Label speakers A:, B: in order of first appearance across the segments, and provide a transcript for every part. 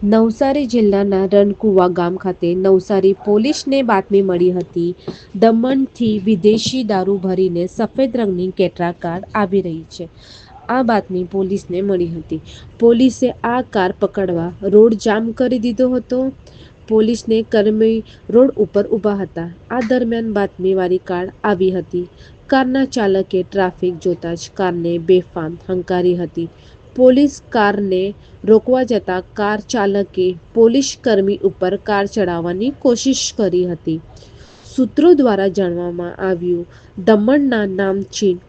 A: નવસારી જિલ્લાના રણકુવા ગામ ખાતે નવસારી પોલીસને બાતમી મળી હતી. દમણથી વિદેશી દારૂ ભરીને સફેદ રંગની કેટરા કાર આવી રહી છે. આ બાતમી પોલીસને મળી હતી. પોલીસે આ કાર પકડવા રોડ જામ કરી દીધો હતો. પોલીસને કર્મી રોડ ઉપર ઊભા હતા. આ દરમિયાન બાતમીવાળી કાર આવી હતી. કારના ચાલકે ટ્રાફિક જોતા જ કારને બેફામ હંકારી હતી. પોલીસ કારને રોકવા જતા કાર ચાલકે પોલીસ કર્મી ઉપર કાર ચડાવવાની કોશિશ કરી હતી. સૂત્રો દ્વારા જાણવામાં આવ્યું, દમણના નામચીન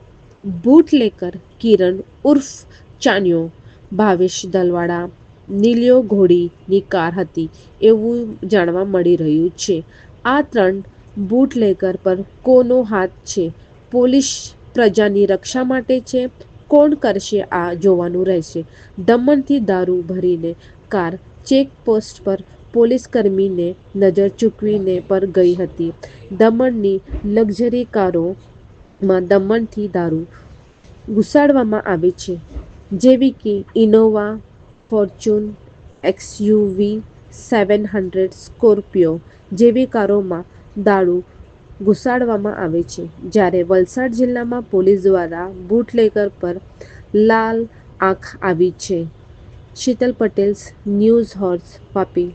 A: બુટલેકર કિરણ ઉર્ફ ચાન્યો ભાવેશ દલવાડા નીલિયો ઘોડીની કાર હતી એવું જાણવા મળી રહ્યું છે. આ ત્રણ બુટલેકર પર કોનો હાથ છે? પોલીસ પ્રજાની રક્ષા માટે છે. કોણ કરશે આ જોવાનું રહેશે. દમણથી દારૂ ભરીને કાર ચેકપોસ્ટ પર પોલીસ કર્મીને નજર ચૂકવીને પર ગઈ હતી. દમણની લક્ઝરી કારોમાં દમણથી દારૂ ઘુસાડવામાં આવે છે, જેવી કે ઇનોવા, ફોર્ચ્યુન, એક્સયુવી 700, સ્કોર્પિયો જેવી કારોમાં દારૂ ઘુસાડવામાં આવે છે. જ્યારે વલસાડ જિલ્લામાં પોલીસ દ્વારા બુટલેગર પર લાલ આંખ આવી છે. Sheetal Patel, news horse, Vapi.